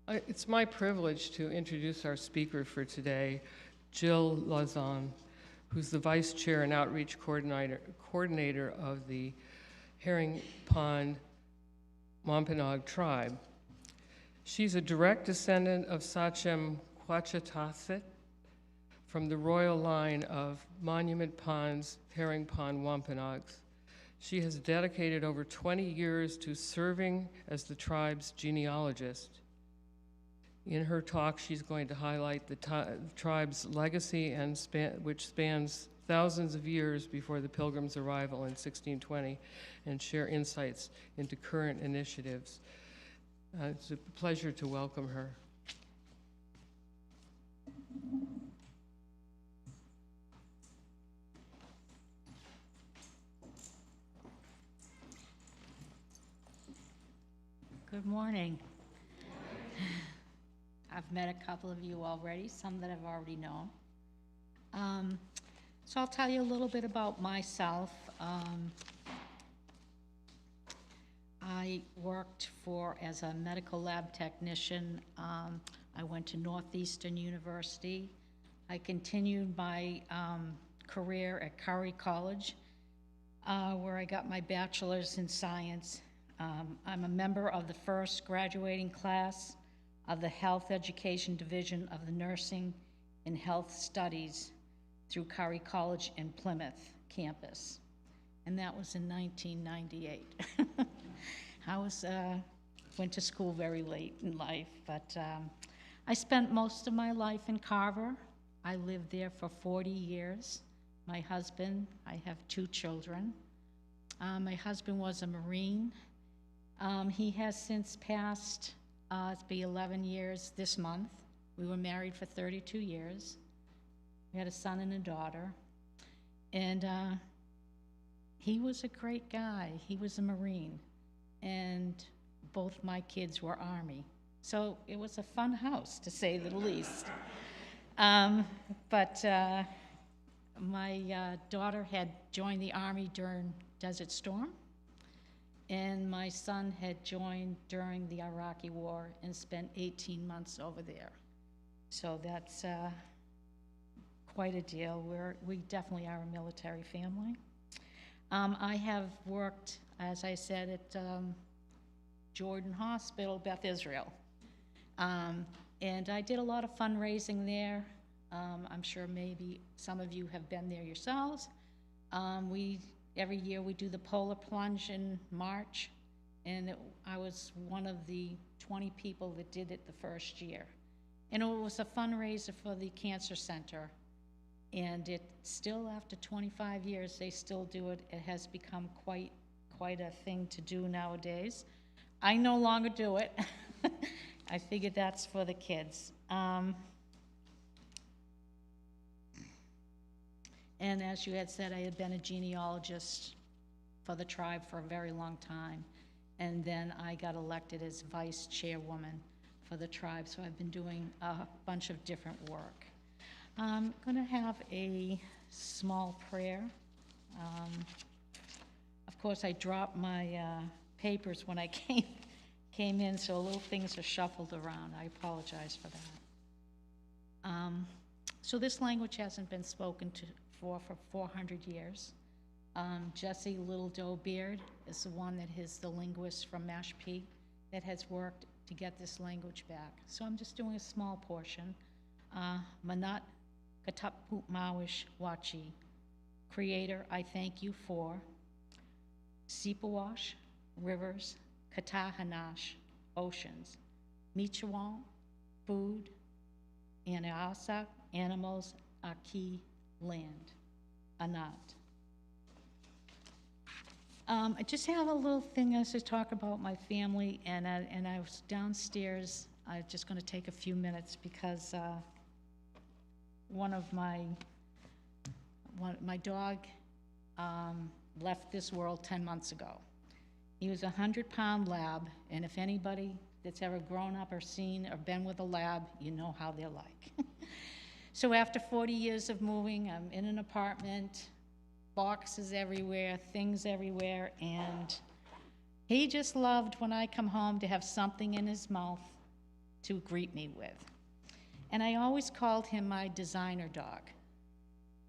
It's my privilege to introduce our speaker for today, Jill Lauzon, who's the Vice Chair and Outreach Coordinator of the Herring Pond Wampanoag Tribe. She's a direct descendant of Sachem Quachatasit from the royal line of Monument Ponds, Herring Pond Wampanoags. She has dedicated over 20 years to serving as the tribe's genealogist. In her talk, she's going to highlight the tribe's legacy, which spans thousands of years before the Pilgrims' arrival in 1620, and share insights into current initiatives. It's a pleasure to welcome her. Good morning. I've met a couple of you already, some that I've already known. So I'll tell you a little bit about myself. I worked as a medical lab technician. I went to Northeastern University. I continued my career at Curry College, where I got my bachelor's in science. I'm a member of the first graduating class of the Health Education Division of the Nursing and Health Studies through Curry College in Plymouth campus. And that was in 1998. I went to school very late in life, but I spent most of my life in Carver. I lived there for 40 years. My husband, I have 2 children. My husband was a Marine. He has since passed. It's been 11 years this month. We were married for 32 years. We had a son and a daughter. And he was a great guy. He was a Marine. And both my kids were Army. So it was a fun house, to say the least. But my daughter had joined the Army during Desert Storm. And my son had joined during the Iraqi War and spent 18 months over there. So that's quite a deal. We definitely are a military family. I have worked, as I said, at Jordan Hospital, Beth Israel. And I did a lot of fundraising there. I'm sure maybe some of you have been there yourselves. Every year we do the polar plunge in March, and I was one of the 20 people that did it the first year. And it was a fundraiser for the Cancer Center, and it still, after 25 years, they still do it. It has become quite a thing to do nowadays. I no longer do it. I figured that's for the kids. And as you had said, I had been a genealogist for the tribe for a very long time. And then I got elected as vice chairwoman for the tribe. So I've been doing a bunch of different work. I'm going to have a small prayer. Of course, I dropped my papers when I came in, so little things are shuffled around. I apologize for that. So this language hasn't been spoken for 400 years. Jesse Little Doe Beard is the one that is the linguist from Mashpee that has worked to get this language back. So I'm just doing a small portion. Manat Kataput Mawish Wachi. Creator, I thank you for Sipawash, rivers, Katahanash, oceans, Michawang, food, Anaasa, animals, Aki, land, Anat. I just have a little thing as to talk about my family, and I was downstairs. I'm just going to take a few minutes because my dog left this world 10 months ago. He was a 100-pound lab, and if anybody that's ever grown up or seen or been with a lab, you know how they're like. So after 40 years of moving, I'm in an apartment, boxes everywhere, things everywhere, and he just loved when I come home to have something in his mouth to greet me with. And I always called him my designer dog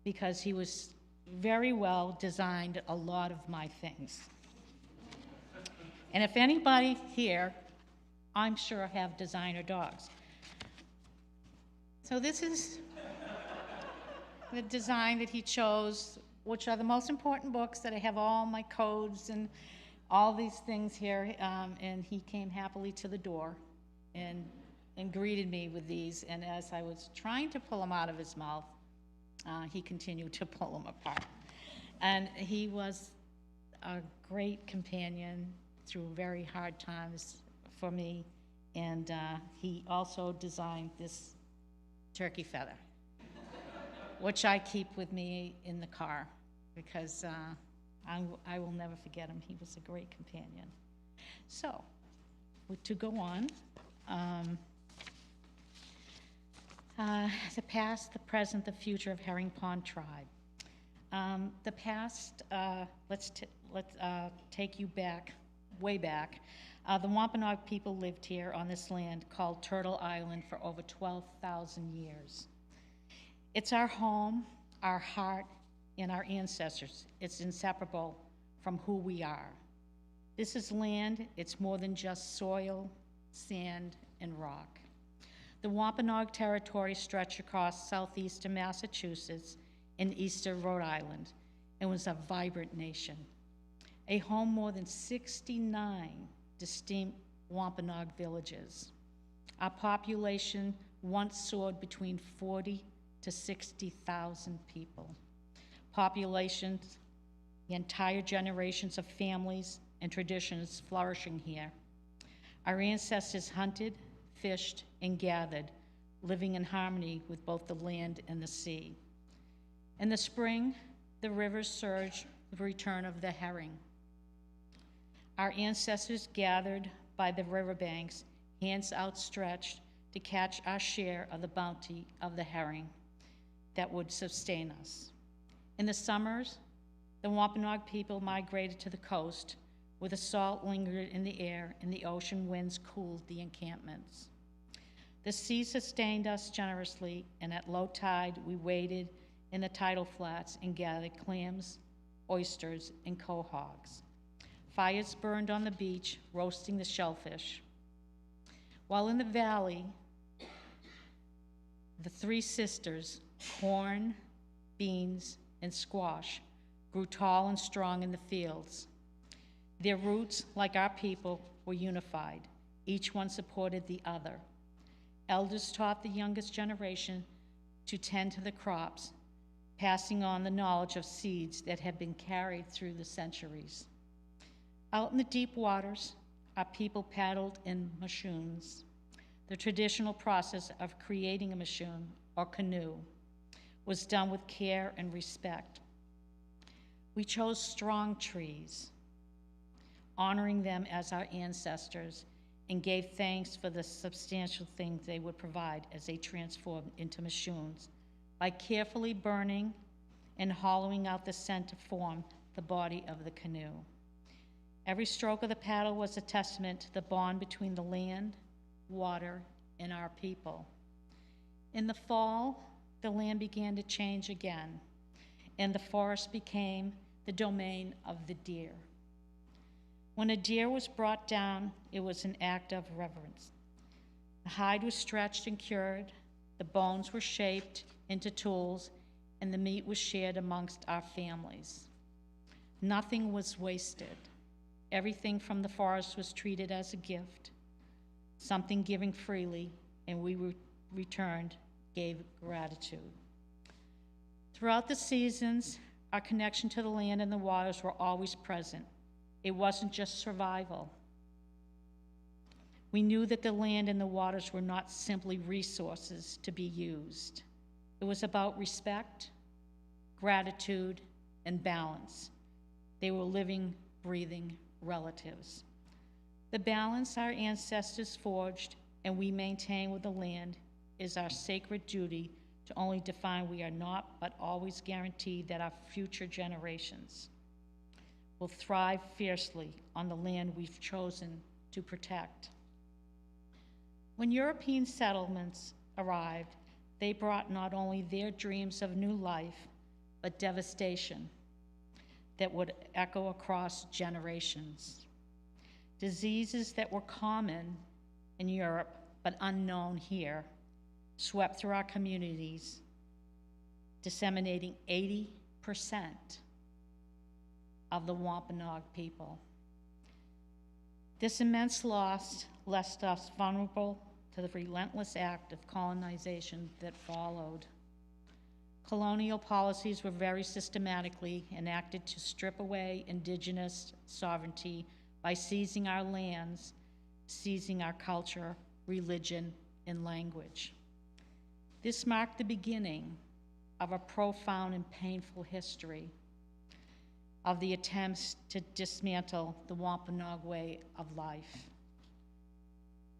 because he was very well designed a lot of my things. And if anybody here, I'm sure, have designer dogs. So this is the design that he chose, which are the most important books that I have all my codes and all these things here. And he came happily to the door and greeted me with these. And as I was trying to pull them out of his mouth, he continued to pull them apart. And he was a great companion through very hard times for me. And he also designed this turkey feather, which I keep with me in the car because I will never forget him. He was a great companion. So, to go on, the past, the present, the future of Herring Pond Tribe. The past, let's take you back, way back. The Wampanoag people lived here on this land called Turtle Island for over 12,000 years. It's our home, our heart, and our ancestors. It's inseparable from who we are. This is land. It's more than just soil, sand, and rock. The Wampanoag territory stretched across southeastern Massachusetts and eastern Rhode Island and was a vibrant nation. A home more than 69 distinct Wampanoag villages. Our population once soared between 40 to 60,000 people. Populations, the entire generations of families and traditions flourishing here. Our ancestors hunted, fished, and gathered, living in harmony with both the land and the sea. In the spring, the rivers surged with the return of the herring. Our ancestors gathered by the riverbanks, hands outstretched to catch our share of the bounty of the herring that would sustain us. In the summers, the Wampanoag people migrated to the coast where the salt lingered in the air and the ocean winds cooled the encampments. The sea sustained us generously, and at low tide, we waded in the tidal flats and gathered clams, oysters, and quahogs. Fires burned on the beach, roasting the shellfish. While in the valley, the three sisters, corn, beans, and squash, grew tall and strong in the fields. Their roots, like our people, were unified. Each one supported the other. Elders taught the youngest generation to tend to the crops, passing on the knowledge of seeds that had been carried through the centuries. Out in the deep waters, our people paddled in mashoons. The traditional process of creating a mashoon, or canoe, was done with care and respect. We chose strong trees, honoring them as our ancestors, and gave thanks for the substantial things they would provide as they transformed into mashoons by carefully burning and hollowing out the center to form the body of the canoe. Every stroke of the paddle was a testament to the bond between the land, water, and our people. In the fall, the land began to change again, and the forest became the domain of the deer. When a deer was brought down, it was an act of reverence. The hide was stretched and cured, the bones were shaped into tools, and the meat was shared amongst our families. Nothing was wasted. Everything from the forest was treated as a gift, something given freely, and we returned, gave gratitude. Throughout the seasons, our connection to the land and the waters were always present. It wasn't just survival. We knew that the land and the waters were not simply resources to be used. It was about respect, gratitude, and balance. They were living, breathing relatives. The balance our ancestors forged and we maintain with the land is our sacred duty to only define we are not, but always guarantee that our future generations will thrive fiercely on the land we've chosen to protect. When European settlements arrived, they brought not only their dreams of new life, but devastation that would echo across generations. Diseases that were common in Europe but unknown here swept through our communities, disseminating 80% of the Wampanoag people. This immense loss left us vulnerable to the relentless act of colonization that followed. Colonial policies were very systematically enacted to strip away indigenous sovereignty by seizing our lands, seizing our culture, religion, and language. This marked the beginning of a profound and painful history of the attempts to dismantle the Wampanoag way of life.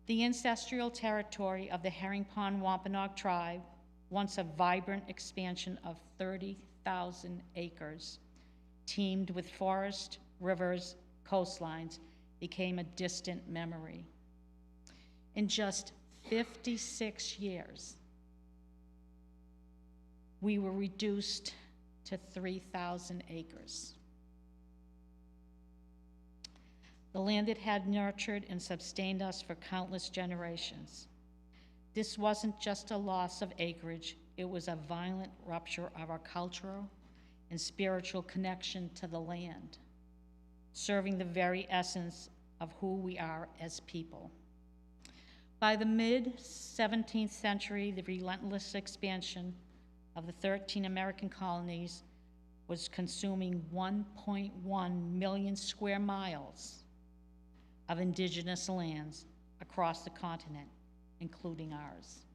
The ancestral territory of the Herring Pond Wampanoag Tribe, once a vibrant expansion of 30,000 acres, teemed with forest, rivers, coastlines, became a distant memory. In just 56 years, we were reduced to 3,000 acres. The land that had nurtured and sustained us for countless generations. This wasn't just a loss of acreage, it was a violent rupture of our cultural and spiritual connection to the land, serving the very essence of who we are as people. By the mid-17th century, the relentless expansion of the 13 American colonies was consuming 1.1 million square miles of indigenous lands across the continent, including ours.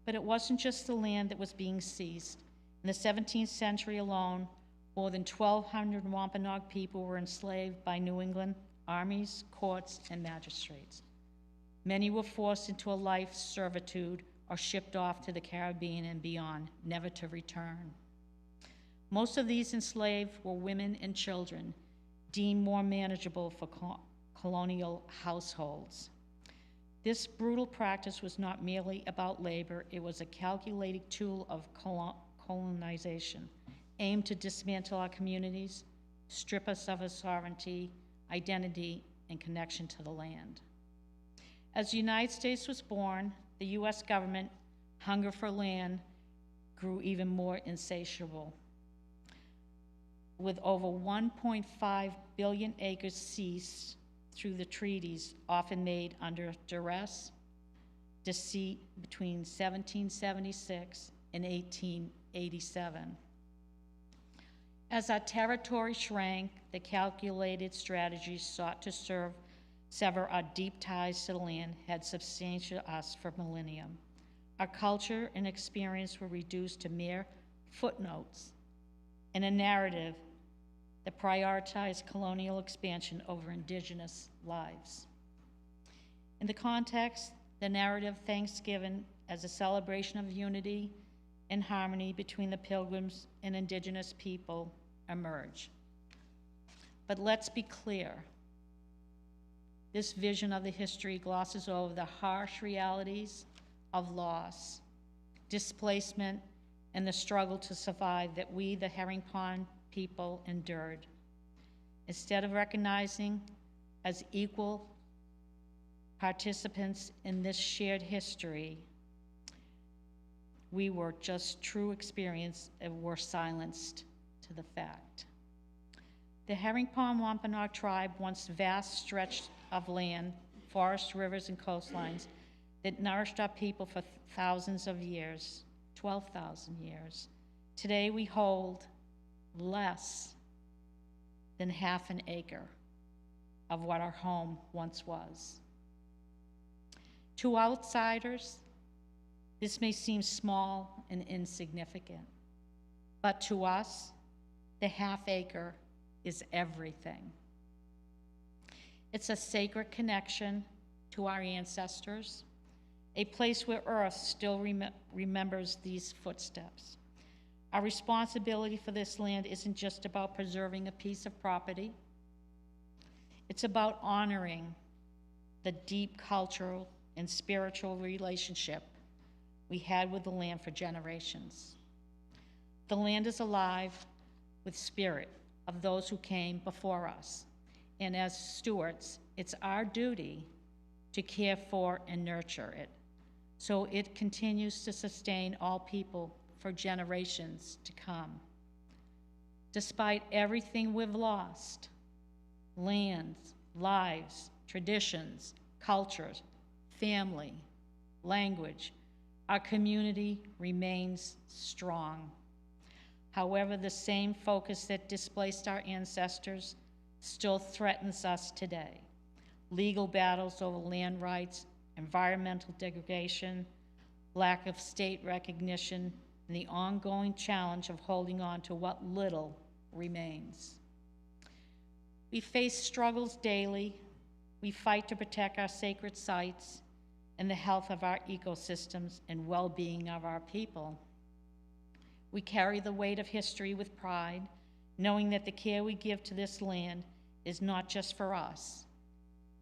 But it wasn't just the land that was being seized. In the 17th century alone, more than 1,200 Wampanoag people were enslaved by New England armies, courts, and magistrates. Many were forced into a life servitude or shipped off to the Caribbean and beyond, never to return. Most of these enslaved were women and children, deemed more manageable for colonial households. This brutal practice was not merely about labor, it was a calculated tool of colonization, aimed to dismantle our communities, strip us of our sovereignty, identity, and connection to the land. As the United States was born, the US government hunger for land grew even more insatiable. With over 1.5 billion acres seized through the treaties, often made under duress, deceit between 1776 and 1887. As our territory shrank, the calculated strategies sought to sever our deep ties to the land had substantiated us for millennium. Our culture and experience were reduced to mere footnotes in a narrative that prioritized colonial expansion over indigenous lives. In the context, the narrative Thanksgiving as a celebration of unity and harmony between the Pilgrims and indigenous people emerged. But let's be clear, this vision of the history glosses over the harsh realities of loss, displacement, and the struggle to survive that we, the Herring Pond people, endured. Instead of recognizing as equal participants in this shared history, we were just true experience and were silenced to the fact. The Herring Pond Wampanoag Tribe, once vast stretch of land, forests, rivers, and coastlines that nourished our people for thousands of years, 12,000 years. Today we hold less than half an acre of what our home once was. To outsiders, this may seem small and insignificant, but to us, the half acre is everything. It's a sacred connection to our ancestors, a place where Earth still remembers these footsteps. Our responsibility for this land isn't just about preserving a piece of property. It's about honoring the deep cultural and spiritual relationship we had with the land for generations. The land is alive with spirit of those who came before us, and as stewards, it's our duty to care for and nurture it, so it continues to sustain all people for generations to come. Despite everything we've lost, lands, lives, traditions, cultures, family, language, our community remains strong. However, the same focus that displaced our ancestors still threatens us today. Legal battles over land rights, environmental degradation, lack of state recognition, and the ongoing challenge of holding on to what little remains. We face struggles daily. We fight to protect our sacred sites and the health of our ecosystems and well-being of our people. We carry the weight of history with pride, knowing that the care we give to this land is not just for us,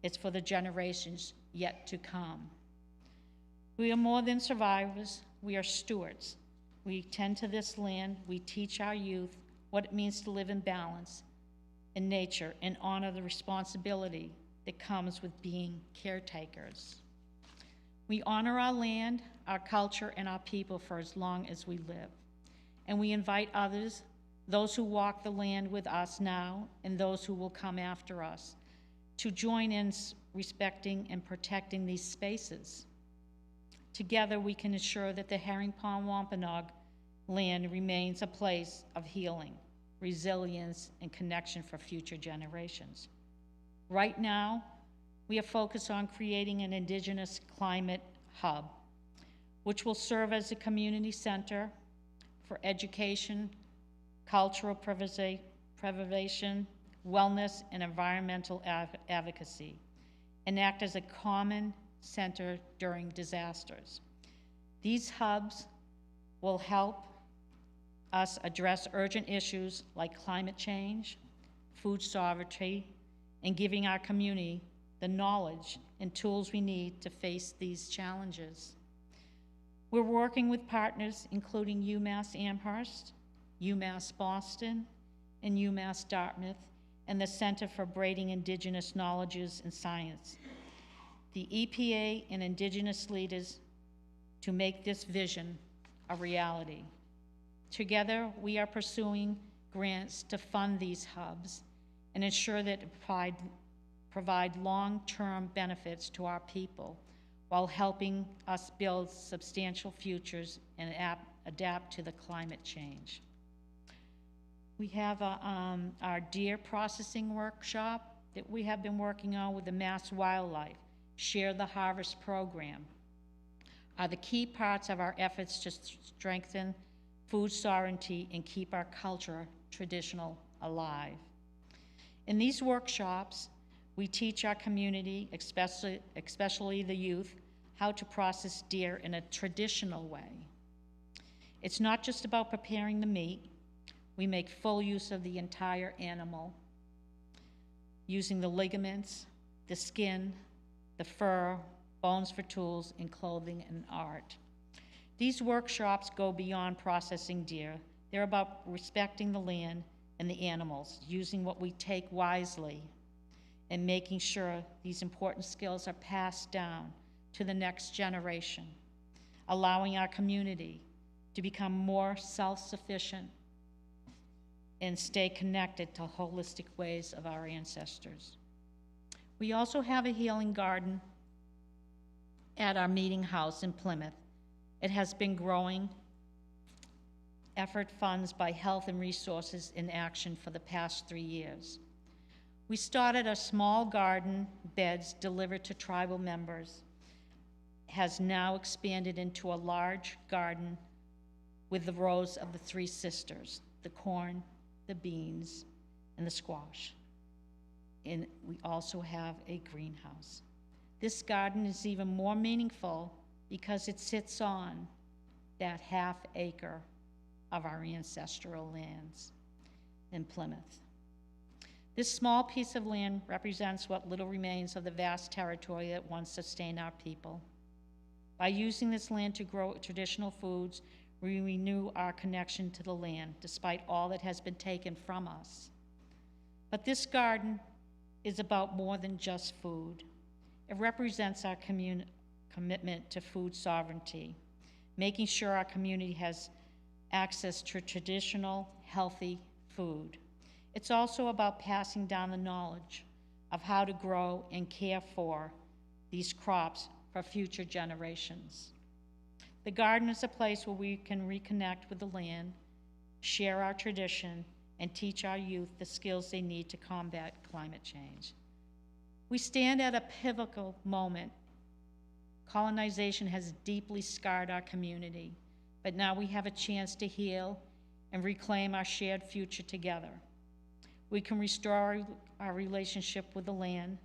it's for the generations yet to come. We are more than survivors, we are stewards. We tend to this land, we teach our youth what it means to live in balance in nature and honor the responsibility that comes with being caretakers. We honor our land, our culture, and our people for as long as we live. And we invite others, those who walk the land with us now and those who will come after us, to join in respecting and protecting these spaces. Together, we can ensure that the Herring Pond Wampanoag land remains a place of healing, resilience, and connection for future generations. Right now, we are focused on creating an Indigenous climate hub, which will serve as a community center for education, cultural preservation, wellness, and environmental advocacy, and act as a common center during disasters. These hubs will help us address urgent issues like climate change, food sovereignty, and giving our community the knowledge and tools we need to face these challenges. We're working with partners including UMass Amherst, UMass Boston, and UMass Dartmouth, and the Center for Braiding Indigenous Knowledges and Science, the EPA, and Indigenous leaders to make this vision a reality. Together, we are pursuing grants to fund these hubs and ensure that it provide long-term benefits to our people while helping us build substantial futures and adapt to the climate change. We have our deer processing workshop that we have been working on with the Mass Wildlife, Share the Harvest program, are the key parts of our efforts to strengthen food sovereignty and keep our culture traditional alive. In these workshops, we teach our community, especially the youth, how to process deer in a traditional way. It's not just about preparing the meat. We make full use of the entire animal, using the ligaments, the skin, the fur, bones for tools, and clothing and art. These workshops go beyond processing deer. They're about respecting the land and the animals, using what we take wisely, and making sure these important skills are passed down to the next generation, allowing our community to become more self-sufficient and stay connected to holistic ways of our ancestors. We also have a healing garden at our meeting house in Plymouth. It has been growing effort funds by Health and Resources in Action for the past 3 years. We started a small garden, beds delivered to tribal members, has now expanded into a large garden with the rows of the 3 sisters, the corn, the beans, and the squash. And we also have a greenhouse. This garden is even more meaningful because it sits on that ½ acre of our ancestral lands in Plymouth. This small piece of land represents what little remains of the vast territory that once sustained our people. By using this land to grow traditional foods, we renew our connection to the land, despite all that has been taken from us. But this garden is about more than just food. It represents our commitment to food sovereignty, making sure our community has access to traditional, healthy food. It's also about passing down the knowledge of how to grow and care for these crops for future generations. The garden is a place where we can reconnect with the land, share our tradition, and teach our youth the skills they need to combat climate change. We stand at a pivotal moment. Colonization has deeply scarred our community, but now we have a chance to heal and reclaim our shared future together. We can restore our relationship with the land,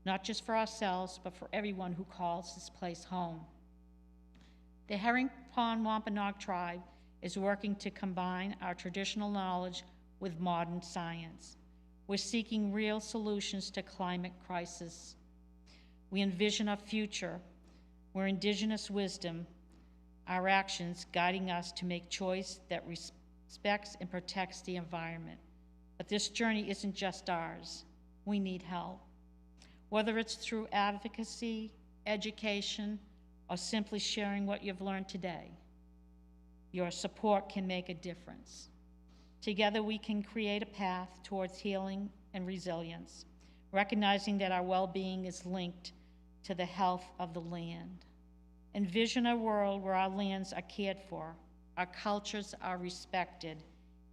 not just for ourselves, but for everyone who calls this place home. The Herring Pond Wampanoag Tribe is working to combine our traditional knowledge with modern science. We're seeking real solutions to climate crisis. We envision a future where Indigenous wisdom, our actions guiding us to make choice that respects and protects the environment. But this journey isn't just ours. We need help. Whether it's through advocacy, education, or simply sharing what you've learned today, your support can make a difference. Together we can create a path towards healing and resilience, recognizing that our well-being is linked to the health of the land. Envision a world where our lands are cared for, our cultures are respected,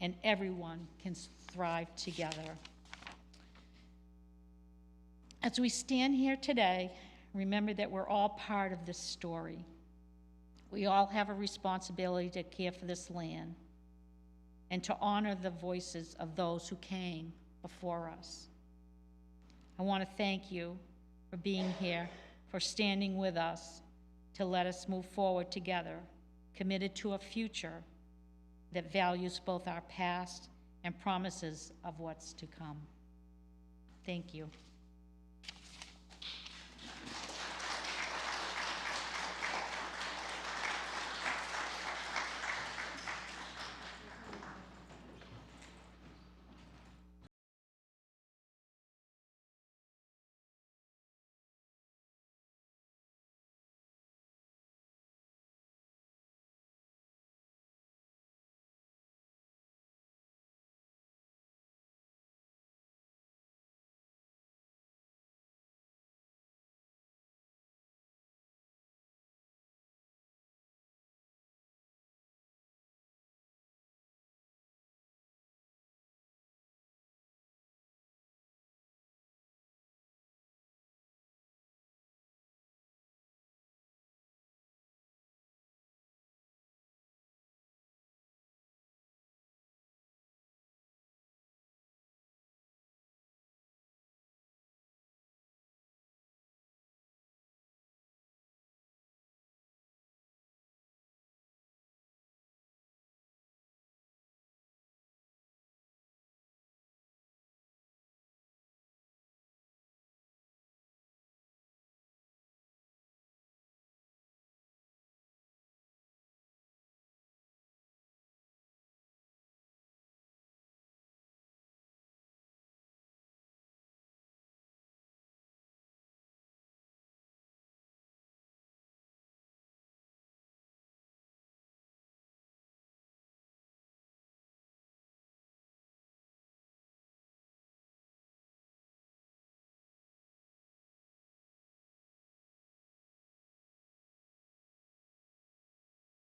and everyone can thrive together. As we stand here today, remember that we're all part of this story. We all have a responsibility to care for this land and to honor the voices of those who came before us. I want to thank you for being here, for standing with us to let us move forward together, committed to a future that values both our past and promises of what's to come. Thank you.